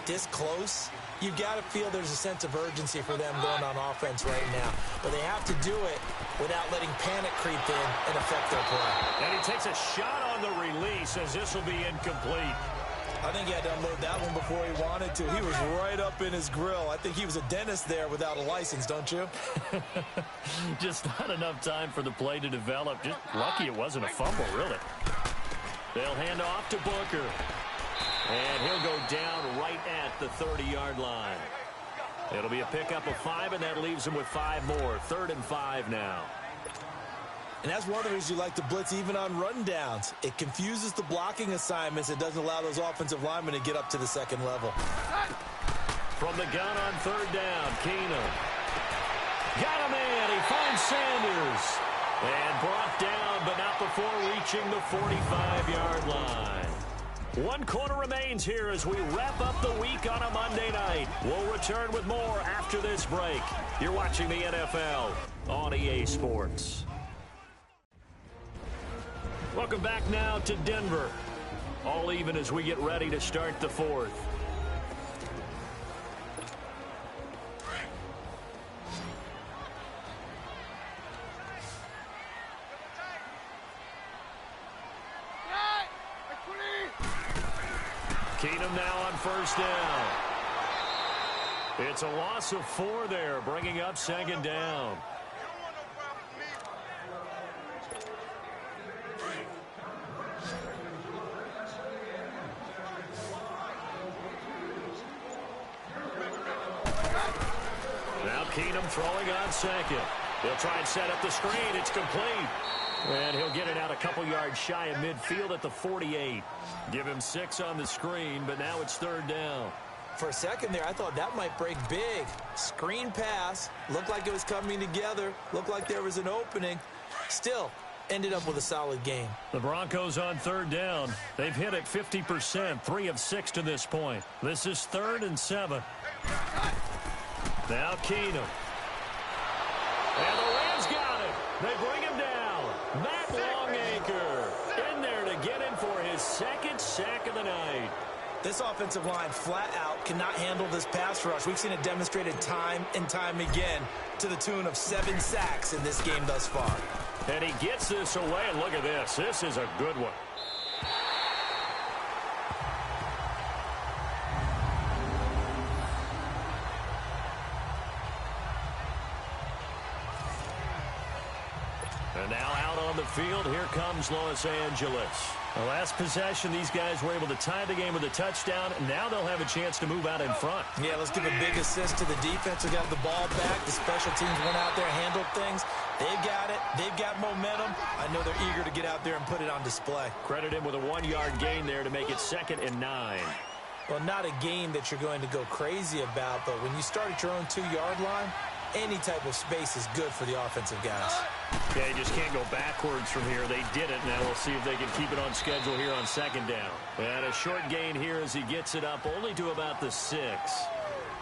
this close, you've got to feel there's a sense of urgency for them going on offense right now. But they have to do it without letting panic creep in and affect their play. And he takes a shot on the release as this will be incomplete. I think he had to unload that one before he wanted to. He was right up in his grill. I think he was a dentist there without a license, don't you? Just not enough time for the play to develop. Just lucky it wasn't a fumble, really. They'll hand off to Booker. And he'll go down right at the 30-yard line. It'll be a pickup of 5, and that leaves him with 5 more. 3rd and 5 now. And that's one of the reasons you like to blitz even on rundowns. It confuses the blocking assignments. It doesn't allow those offensive linemen to get up to the second level. From the gun on 3rd down, Keenum. Got a man. He finds Sanders. And brought down, but not before reaching the 45-yard line. 1 quarter remains here as we wrap up the week on a Monday night. We'll return with more after this break. You're watching the NFL on EA Sports. Welcome back now to Denver. All even as we get ready to start the 4th. Keenum now on 1st down. It's a loss of 4 there, bringing up 2nd down. Keenum throwing on 2nd. He'll try and set up the screen. It's complete. And he'll get it out a couple yards shy of midfield at the 48. Give him 6 on the screen, but now it's 3rd down. For a second there, I thought that might break big. Screen pass. Looked like it was coming together. Looked like there was an opening. Still, ended up with a solid game. The Broncos on 3rd down. They've hit it 50%, 3 of 6 to this point. This is 3rd and 7. Now Keenum. And the Rams got it. They bring him down. Matt Longacre in there to get him for his 2nd sack of the night. This offensive line flat out cannot handle this pass rush. We've seen it demonstrated time and time again to the tune of 7 sacks in this game thus far. And he gets this away, and look at this. This is a good one. And now out on the field, here comes Los Angeles. The last possession, these guys were able to tie the game with a touchdown, and now they'll have a chance to move out in front. Yeah, let's give a big assist to the defense who got the ball back. The special teams went out there, handled things. They've got it. They've got momentum. I know they're eager to get out there and put it on display. Credit him with a 1-yard gain there to make it 2nd and 9. Well, not a game that you're going to go crazy about, but when you start at your own 2-yard line, any type of space is good for the offensive guys. Yeah, you just can't go backwards from here. They did it. Now we'll see if they can keep it on schedule here on second down. And a short gain here as he gets it up only to about the 6.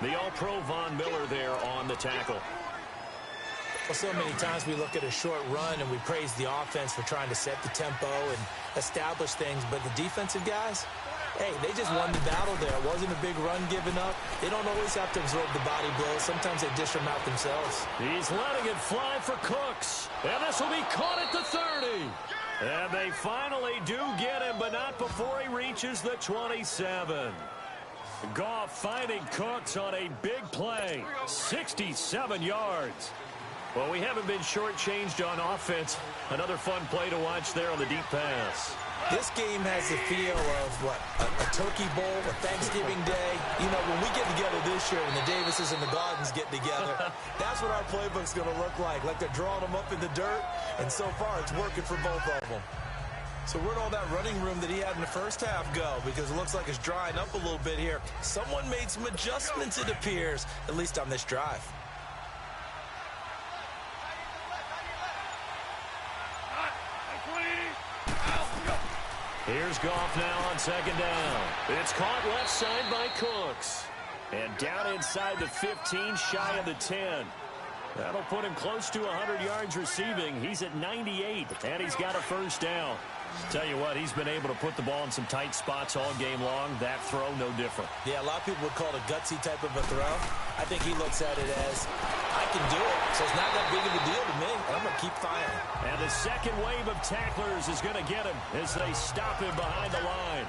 The All-Pro Von Miller there on the tackle. Well, so many times we look at a short run and we praise the offense for trying to set the tempo and establish things, but the defensive guys, hey, they just won the battle there. It wasn't a big run given up. They don't always have to absorb the body blows. Sometimes they dish them out themselves. He's letting it fly for Cooks. And this will be caught at the 30. And they finally do get him, but not before he reaches the 27. Goff finding Cooks on a big play. 67 yards. Well, we haven't been shortchanged on offense. Another fun play to watch there on the deep pass. This game has the feel of, a Turkey Bowl, a Thanksgiving Day. You know, when we get together this year, when the Davises and the Gardens get together, that's what our playbook's going to look like. Like they're drawing them up in the dirt, and so far it's working for both of them. So where'd all that running room that he had in the first half go? Because it looks like it's drying up a little bit here. Someone made some adjustments, it appears, at least on this drive. Here's Goff now on second down. It's caught left side by Cooks. And down inside the 15, shy of the 10. That'll put him close to 100 yards receiving. He's at 98, and he's got a first down. Tell you what, he's been able to put the ball in some tight spots all game long. That throw, no different. Yeah, a lot of people would call it a gutsy type of a throw. I think he looks at it as, I can do it, so it's not that big of a deal to me, and I'm going to keep firing. And the second wave of tacklers is going to get him as they stop him behind the line.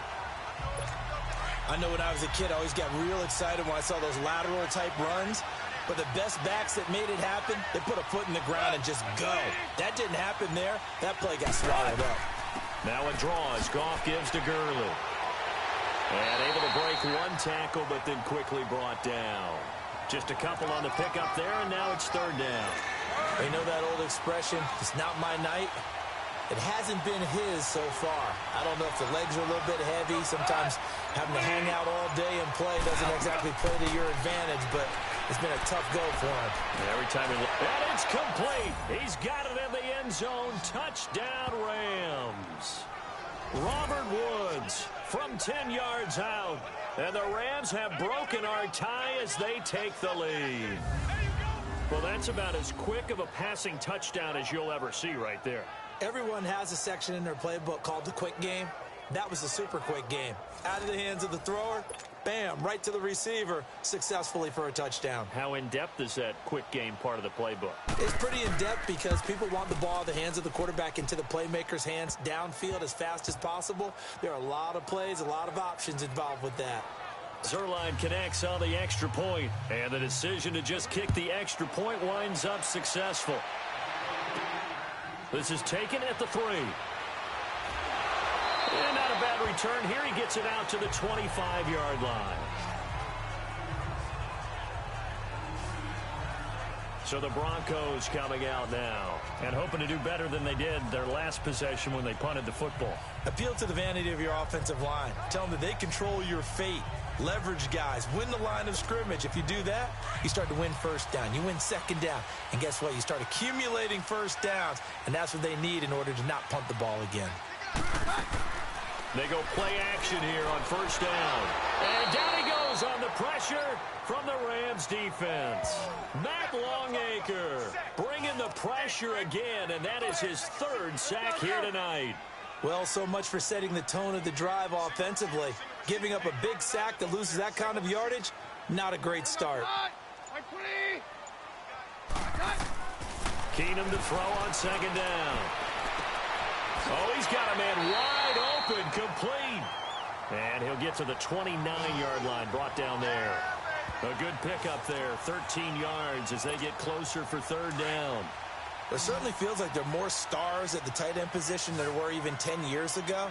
I know when I was a kid, I always got real excited when I saw those lateral-type runs. But the best backs that made it happen, they put a foot in the ground and just go. That didn't happen there. That play got swallowed up. Now a draw as Goff gives to Gurley. And able to break one tackle, but then quickly brought down. Just a couple on the pickup there, and now it's third down. You know that old expression, it's not my night? It hasn't been his so far. I don't know if the legs are a little bit heavy. Sometimes having to hang out all day and play doesn't exactly play to your advantage, but it's been a tough go for him. Every time he looks, and it's complete. He's got it in the end zone. Touchdown, Rams. Robert Woods from 10 yards out. And the Rams have broken our tie as they take the lead. Well, that's about as quick of a passing touchdown as you'll ever see right there. Everyone has a section in their playbook called the quick game. That was a super quick game. Out of the hands of the thrower, bam, right to the receiver, successfully for a touchdown. How in-depth is that quick game part of the playbook? It's pretty in-depth because people want the ball out of the hands of the quarterback into the playmaker's hands downfield as fast as possible. There are a lot of plays, a lot of options involved with that. Zuerlein connects on the extra point, and the decision to just kick the extra point winds up successful. This is taken at the 3. And not a bad return here. He gets it out to the 25-yard line. So the Broncos coming out now and hoping to do better than they did their last possession when they punted the football. Appeal to the vanity of your offensive line. Tell them that they control your fate. Leverage guys. Win the line of scrimmage. If you do that, you start to win first down. You win second down. And guess what? You start accumulating first downs. And that's what they need in order to not punt the ball again. They go play action here on first down. And down he goes on the pressure from the Rams defense. Matt Longacre bringing the pressure again, and that is his third sack here tonight. Well, so much for setting the tone of the drive offensively. Giving up a big sack that loses that kind of yardage, not a great start. Keenum to throw on second down. Oh, he's got a man wide open, complete. And he'll get to the 29-yard line, brought down there. A good pickup there, 13 yards as they get closer for third down. It certainly feels like there are more stars at the tight end position than there were even 10 years ago.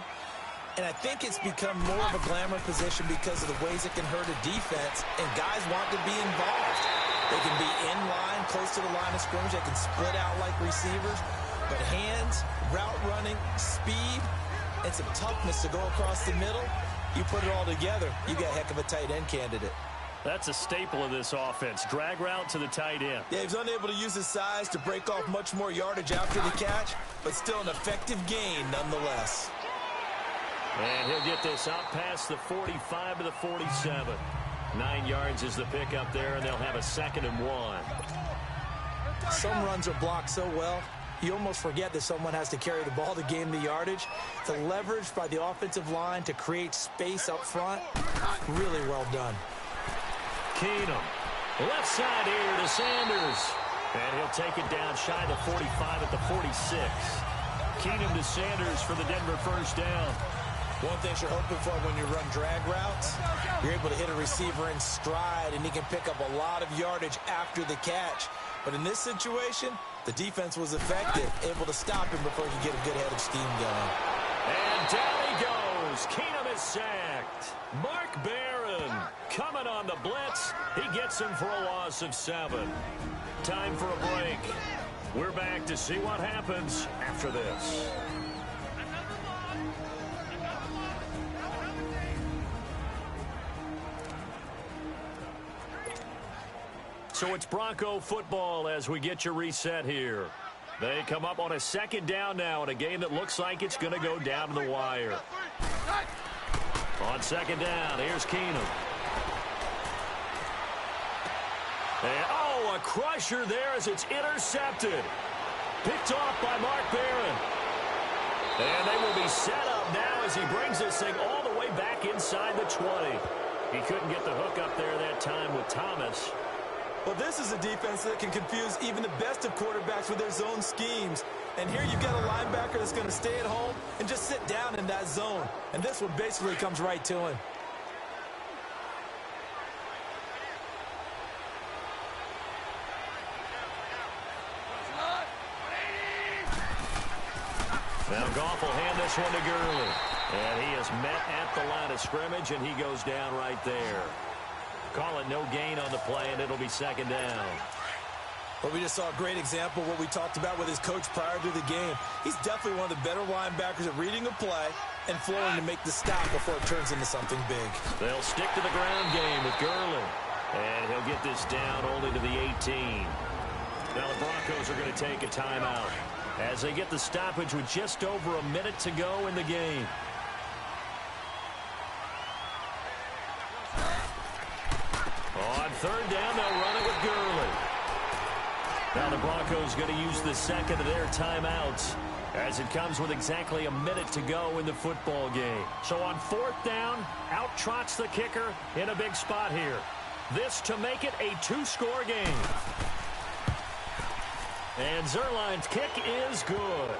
And I think it's become more of a glamour position because of the ways it can hurt a defense, and guys want to be involved. They can be in line, close to the line of scrimmage. They can split out like receivers. But hands, route running, speed, and some toughness to go across the middle, you put it all together, you got a heck of a tight end candidate. That's a staple of this offense. Drag route to the tight end. Yeah, he's unable to use his size to break off much more yardage after the catch, but still an effective gain nonetheless. And he'll get this out past the 45 to the 47. 9 yards is the pickup there, and they'll have a 2nd and 1. Some runs are blocked so well, you almost forget that someone has to carry the ball to gain the yardage. The leverage by the offensive line to create space up front, really well done. Keenum, left side here to Sanders. And he'll take it down shy of the 45 at the 46. Keenum to Sanders for the Denver first down. One thing you're hoping for when you run drag routes, you're able to hit a receiver in stride, and he can pick up a lot of yardage after the catch. But in this situation, the defense was effective, able to stop him before he could get a good head of steam going. And down he goes. Keenum is sacked. Mark Barron coming on the blitz. He gets him for a loss of 7. Time for a break. We're back to see what happens after this. So it's Bronco football as we get you reset here. They come up on a 2nd down now in a game that looks like it's going to go down to the wire. On 2nd down, here's Keenum. And, a crusher there as it's intercepted. Picked off by Mark Barron. And they will be set up now as he brings this thing all the way back inside the 20. He couldn't get the hook up there that time with Thomas. Well, this is a defense that can confuse even the best of quarterbacks with their zone schemes. And here you've got a linebacker that's going to stay at home and just sit down in that zone. And this one basically comes right to him. Now Goff will hand this one to Gurley. And he is met at the line of scrimmage, and he goes down right there. Call it no gain on the play, and it'll be 2nd down. Well, we just saw a great example of what we talked about with his coach prior to the game. He's definitely one of the better linebackers at reading a play and flowing to make the stop before it turns into something big. They'll stick to the ground game with Gurley. And he'll get this down only to the 18. Now the Broncos are going to take a timeout as they get the stoppage with just over a minute to go in the game. On 3rd down, they'll run it with Gurley. Now the Broncos going to use the 2nd of their timeouts as it comes with exactly a minute to go in the football game. So on 4th down, out trots the kicker in a big spot here. This to make it a 2-score game. And Zerline's kick is good.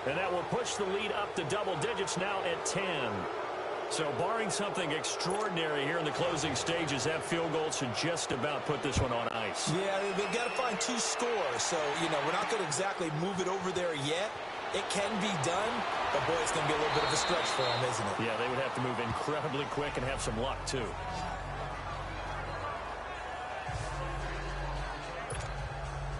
And that will push the lead up to double digits now at 10. So barring something extraordinary here in the closing stages, that field goal should just about put this one on ice. Yeah, they've got to find 2 scores. So, we're not going to exactly move it over there yet. It can be done, but boy, it's going to be a little bit of a stretch for them, isn't it? Yeah, they would have to move incredibly quick and have some luck, too.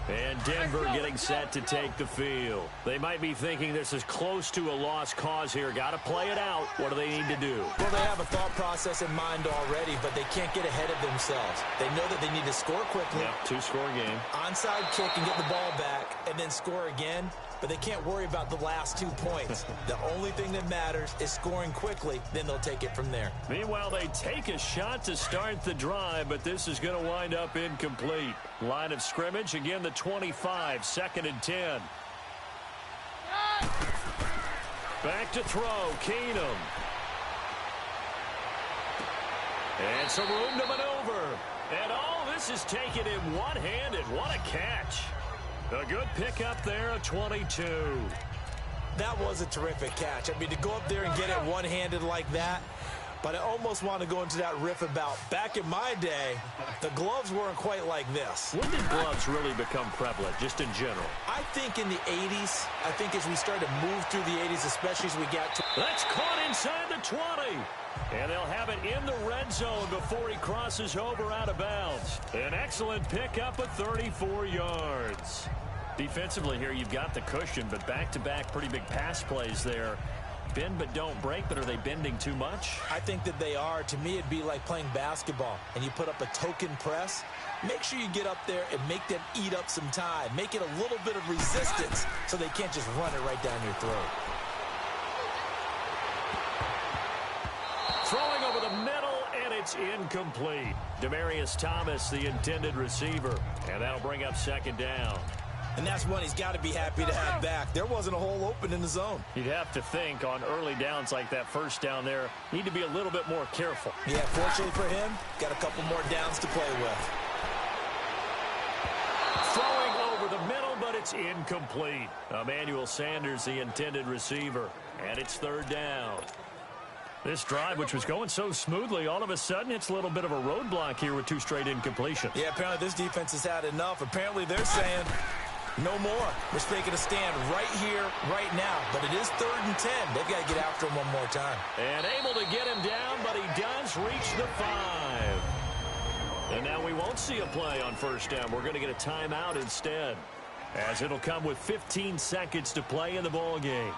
And Denver getting set to take the field. They might be thinking this is close to a lost cause here. Got to play it out. What do they need to do? Well, they have a thought process in mind already, but they can't get ahead of themselves. They know that they need to score quickly. Yep, 2-score game. Onside kick and get the ball back and then score again. But they can't worry about the last 2 points. The only thing that matters is scoring quickly. Then they'll take it from there. Meanwhile, they take a shot to start the drive, but this is going to wind up incomplete. Line of scrimmage, again, the 25, 2nd and 10. Back to throw, Keenum. And some room to maneuver. And all this is taken in one-handed. What a catch. A good pickup there at 22. That was a terrific catch. I mean, to go up there and get it one-handed like that, but I almost want to go into that riff about back in my day, the gloves weren't quite like this. When did gloves really become prevalent, just in general? I think in the 80s. I think as we started to move through the 80s, especially as we got to... That's caught inside the 20. And they'll have it in the red zone before he crosses over out of bounds. An excellent pickup of 34 yards. Defensively here, you've got the cushion, but back-to-back pretty big pass plays there. Bend but don't break, but are they bending too much? I think that they are. To me, it'd be like playing basketball, and you put up a token press. Make sure you get up there and make them eat up some time. Make it a little bit of resistance so they can't just run it right down your throat. Throwing over the middle, and it's incomplete. Demaryius Thomas, the intended receiver, and that'll bring up second down. And that's one he's got to be happy to have back. There wasn't a hole open in the zone. You'd have to think on early downs like that first down there, need to be a little bit more careful. Yeah, fortunately for him, got a couple more downs to play with. Throwing over the middle, but it's incomplete. Emmanuel Sanders, the intended receiver, and it's third down. This drive, which was going so smoothly, all of a sudden it's a little bit of a roadblock here with 2 straight incompletions. Yeah, apparently this defense has had enough. Apparently they're saying no more. We're taking a stand right here, right now. But it is 3rd and 10. They've got to get after him one more time. And able to get him down, but he does reach the 5. And now we won't see a play on first down. We're going to get a timeout instead, as it'll come with 15 seconds to play in the ball game.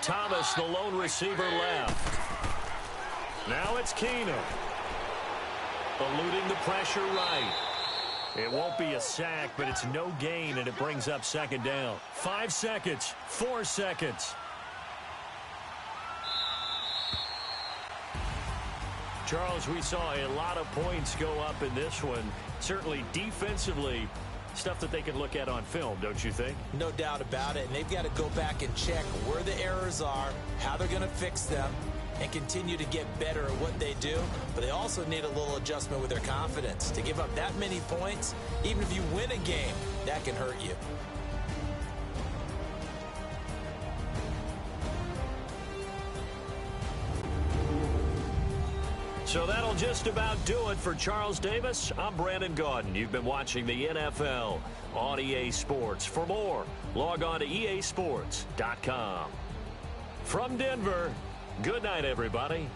Thomas, the lone receiver, left. Now it's Keenum. Eluding the pressure right. It won't be a sack, but it's no gain, and it brings up second down. 5 seconds, 4 seconds. Charles, we saw a lot of points go up in this one. Certainly defensively, stuff that they can look at on film, don't you think? No doubt about it. And they've got to go back and check where the errors are, how they're going to fix them, and continue to get better at what they do. But they also need a little adjustment with their confidence. To give up that many points, even if you win a game, that can hurt you. So that'll just about do it for Charles Davis. I'm Brandon Gaudin. You've been watching the NFL on EA Sports. For more, log on to easports.com. From Denver, good night, everybody.